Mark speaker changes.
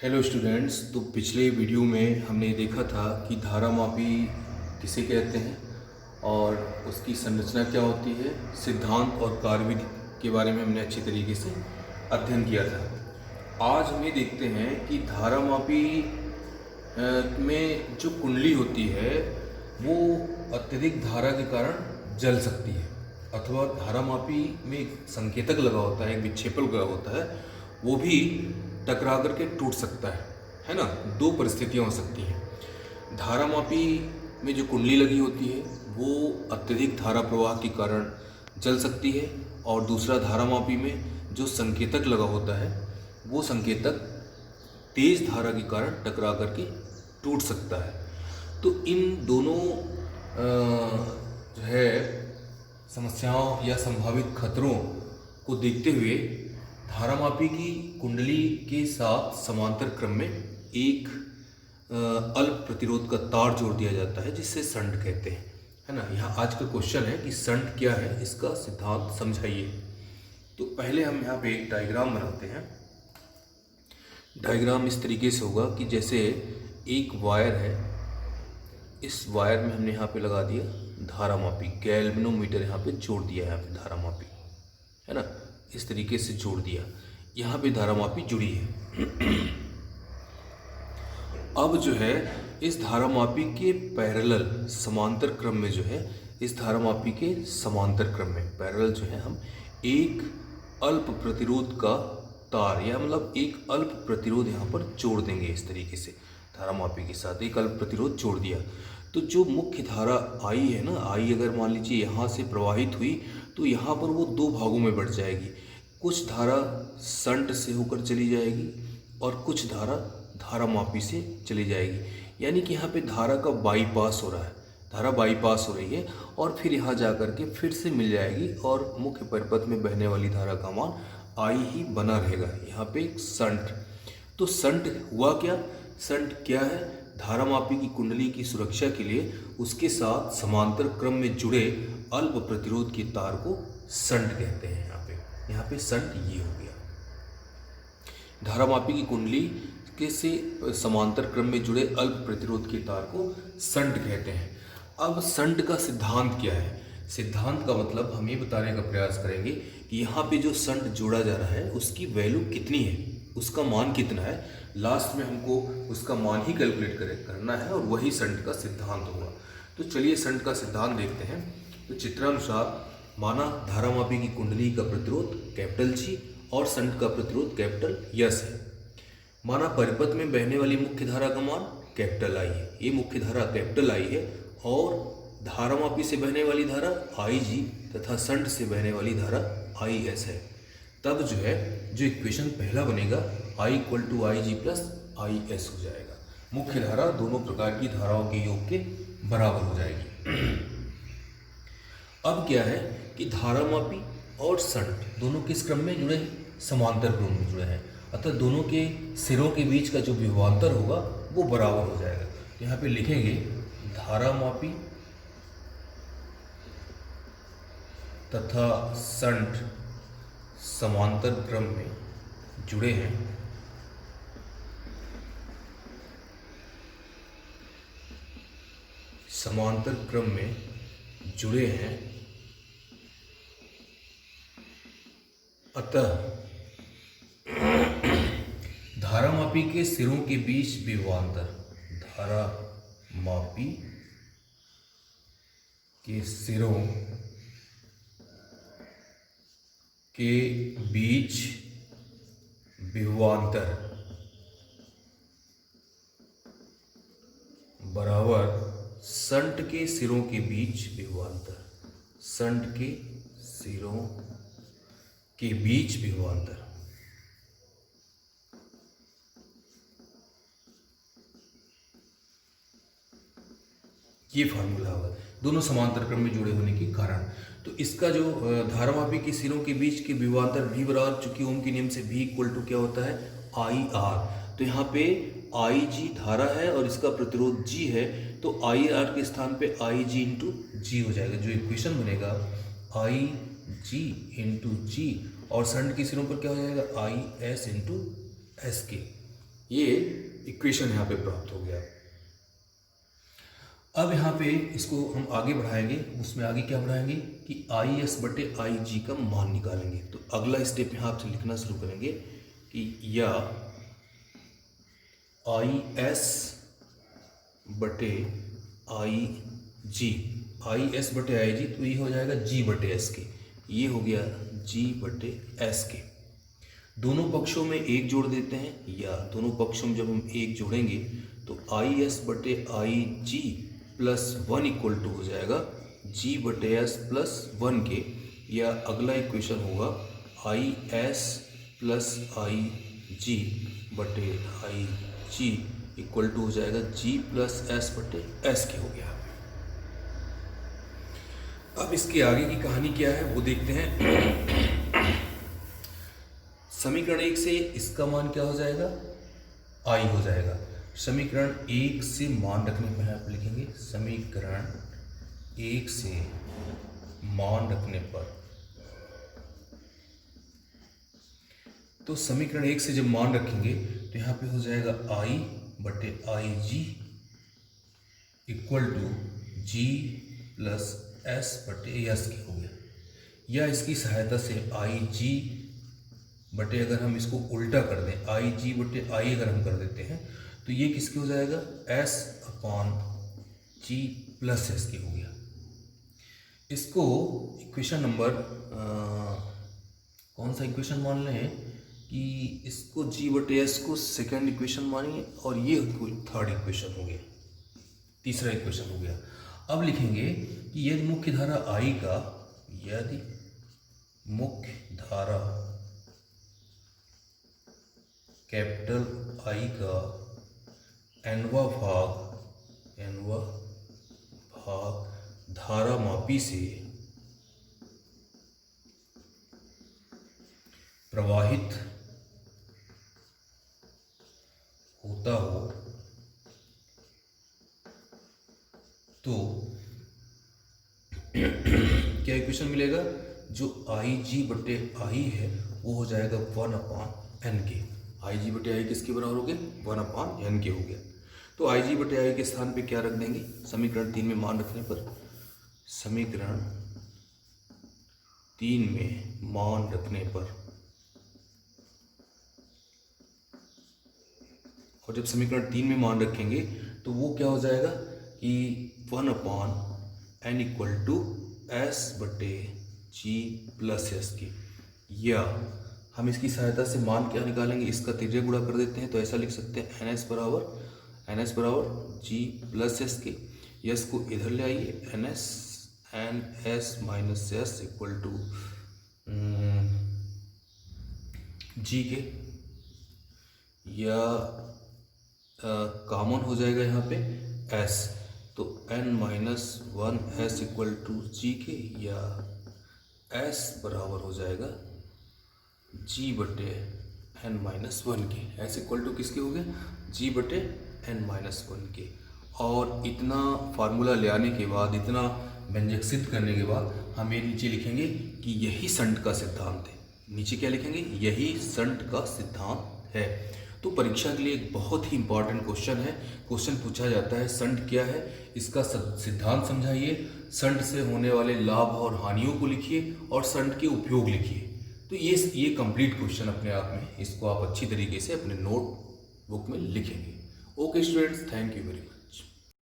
Speaker 1: Hello students. तो पिछले video में हमने देखा था कि धारामापी किसे कहते हैं और उसकी संरचना क्या होती है, सिद्धांत और कार्यविधि के बारे में हमने अच्छी तरीके से अध्ययन किया था। आज हम ये देखते हैं कि धारामापी में जो कुंडली होती है वो अत्यधिक धारा के कारण जल सकती है, अथवा धारामापी में एक संकेतक लगा होता है, एक विक्षेपण लगा होता है, वो भी टकरा करके टूट सकता है ना। दो परिस्थितियाँ हो सकती हैं। धारामापी में जो कुंडली लगी होती है वो अत्यधिक धारा प्रवाह के कारण जल सकती है, और दूसरा धारामापी में जो संकेतक लगा होता है वो संकेतक तेज धारा के कारण टकरा करके टूट सकता है। तो इन दोनों जो है समस्याओं या संभावित खतरों को देखते हुए धारामापी की कुंडली के साथ समांतर क्रम में एक अल्प प्रतिरोध का तार जोड़ दिया जाता है, जिससे संट कहते हैं, है ना। यहाँ आज का क्वेश्चन है कि संट क्या है, इसका सिद्धांत समझाइए। तो पहले हम यहाँ पे एक डायग्राम बनाते हैं। डायग्राम इस तरीके से होगा कि जैसे एक वायर है, इस वायर में हमने यहाँ पे लगा दिया धारामापी, गैल्वेनोमीटर यहाँ पे जोड़ दिया है, यहाँ पे धारामापी, है ना, इस तरीके से जोड़ दिया। यहाँ पे धारामापी जुड़ी है। अब जो है इस धारामापी के पैरेलल समांतर क्रम में जो है, इस धारामापी के समांतर क्रम में पैरेलल जो है हम एक अल्प प्रतिरोध का तार, या मतलब एक अल्प प्रतिरोध यहाँ पर जोड़ देंगे। इस तरीके से धारामापी के साथ एक अल्प प्रतिरोध जोड़ दिया, तो जो मुख्य धारा आई है ना, आई अगर मान लीजिए यहाँ से प्रवाहित हुई तो यहाँ पर वो दो भागों में बढ़ जाएगी। कुछ धारा संट से होकर चली जाएगी और कुछ धारा धारामापी से चली जाएगी। यानी कि यहाँ पे धारा का बाईपास हो रहा है, धारा बाईपास हो रही है, और फिर यहाँ जा कर के फिर से मिल जाएगी, और मुख्य परिपथ में बहने वाली धारा का मान आई ही बना रहेगा। यहाँ पे एक संट, तो संट हुआ क्या, संट क्या है, धारामापी की कुंडली की सुरक्षा के लिए उसके साथ समांतर क्रम में जुड़े अल्प प्रतिरोध के तार को संट कहते हैं। यहाँ पे संट ये हो गया। धारामापी की कुंडली के से समांतर क्रम में जुड़े अल्प प्रतिरोध के तार को संट कहते हैं। अब संट का सिद्धांत क्या है? सिद्धांत का मतलब हम ये बताने का प्रयास करेंगे कि यहाँ पे जो संट जोड़ा जा रहा है उसकी वैल्यू कितनी है, उसका मान कितना है। लास्ट में हमको उसका मान ही कैलकुलेट करना है, और वही संट का सिद्धांत होगा। तो चलिए संट का सिद्धांत देखते हैं। तो चित्रानुसार माना धारामापी की कुंडली का प्रतिरोध कैपिटल जी और संट का प्रतिरोध कैपिटल यस है। माना परिपथ में बहने वाली मुख्य धारा का मान कैपिटल आई है, ये मुख्य धारा कैपिटल आई है, और धारामापी से बहने वाली धारा आई जी तथा संट से बहने वाली धारा आई एस है। तब जो है जो इक्वेशन पहला बनेगा I equal to I G plus I S हो जाएगा। मुख्य धारा दोनों प्रकार की धाराओं के योग के बराबर हो जाएगी। अब क्या है कि धारामापी और संट दोनों किस क्रम में जुड़े हैं? समांतर क्रम में जुड़े हैं, अतः दोनों के सिरों के बीच का जो विभवांतर होगा वो बराबर हो जाएगा। तो यहाँ पे लिखेंगे धारामापी तथा संट समांतर क्रम में जुड़े हैं, समांतर क्रम में जुड़े हैं, अतः धारामापी के सिरों के बीच विभवांतर, धारामापी के सिरों के बीच विभवांतर बराबर संट के सिरों के बीच विभवांतर, संट के सिरों के बीच विभवांतर। ये फार्मूला होगा दोनों समांतर क्रम में जुड़े होने के कारण। तो इसका जो धारामापी के सिरों के बीच के विभवांतर भी बराबर, चूंकि ओम के नियम से भी इक्वल टू क्या होता है आई आर। तो यहाँ पे आई जी धारा है और इसका प्रतिरोध जी है, तो आई आर के स्थान पे आई जी इंटू जी हो जाएगा। जो इक्वेशन बनेगा आई जी इंटू जी, और संट के सिरों पर क्या हो जाएगा आई एस इंटू एस के। ये इक्वेशन यहाँ पे प्राप्त हो गया। अब यहाँ पे इसको हम आगे बढ़ाएंगे, उसमें आगे क्या बढ़ाएंगे कि आई एस बटे आई जी का मान निकालेंगे। तो अगला स्टेप यहाँ आपसे लिखना शुरू करेंगे कि या आई एस बटे आई जी, आई एस बटे आई जी, तो ये हो जाएगा जी बटे एस के, ये हो गया जी बटे एस के। दोनों पक्षों में एक जोड़ देते हैं, या दोनों पक्षों में जब हम एक जोड़ेंगे तो आई एस बटे I G plus 1 equal to हो जाएगा जी बटे एस प्लस 1 के, या अगला इक्वेशन होगा आई एस प्लस आई जी बटे आई जी इक्वल टू हो जाएगा जी प्लस एस बटे एस के हो गया। अब इसके आगे की कहानी क्या है वो देखते हैं। समीकरण 1 से इसका मान क्या हो जाएगा, आई हो जाएगा। समीकरण 1 से मान रखने पर आप लिखेंगे समीकरण 1 से मान रखने पर, तो समीकरण 1 से जब मान रखेंगे तो यहाँ पे हो जाएगा आई बटे I G equal to G plus S बटे एस के हो गया। या इसकी सहायता से आई जी बटे, अगर हम इसको उल्टा कर दें, आई जी बटे आई अगर हम कर देते हैं तो ये किसके हो जाएगा, एस अपॉन जी प्लस एस के हो गया। इसको इक्वेशन नंबर कौन सा इक्वेशन मान लें कि इसको जी बटे एस को सेकेंड इक्वेशन मानिए, और ये थर्ड इक्वेशन हो गया, तीसरा इक्वेशन हो गया। अब लिखेंगे कि यदि मुख्य धारा आई का, यदि मुख्य धारा कैपिटल आई का एनवा भाग धारा मापी से प्रवाहित होता हो तो क्या इक्वेशन मिलेगा, जो आई जी बटे आई है वो हो जाएगा 1 अपॉन एन के। आई जी बटे आई किसके बराबर हो गया, 1 अपॉन एन के हो गया। तो आई जी बटे आई के स्थान पे क्या रख देंगे, समीकरण 3 में मान रखने पर, समीकरण 3 में मान रखने पर, और जब समीकरण 3 में मान रखेंगे तो वो क्या हो जाएगा कि 1 upon N equal to S बटे जी प्लस एस के, या हम इसकी सहायता से मान क्या निकालेंगे, इसका तिर्यक गुणा कर देते हैं। तो ऐसा लिख सकते हैं एन एस बराबर जी प्लस एस के, यस को इधर ले आइए, N S minus S equal to G के, या कॉमन हो जाएगा यहाँ पे एस, तो N minus 1 S equal to G के, या एस बराबर हो जाएगा जी बटे एन माइनस 1 के। एस इक्वल टू किसके हो गए, जी बटे एन माइनस 1 के। और इतना फार्मूला ले आने के बाद, इतना व्यंजक सिद्ध करने के बाद, हम ये नीचे लिखेंगे कि यही संट का सिद्धांत है। नीचे क्या लिखेंगे, यही संट का सिद्धांत है। तो परीक्षा के लिए एक बहुत ही इंपॉर्टेंट क्वेश्चन है। क्वेश्चन पूछा जाता है संट क्या है, इसका सिद्धांत समझाइए, संट से होने वाले लाभ और हानियों को लिखिए, और संट के उपयोग लिखिए। तो ये कंप्लीट क्वेश्चन अपने आप में, इसको आप अच्छी तरीके से अपने नोट बुक में लिखेंगे। Okay students, thank you very much.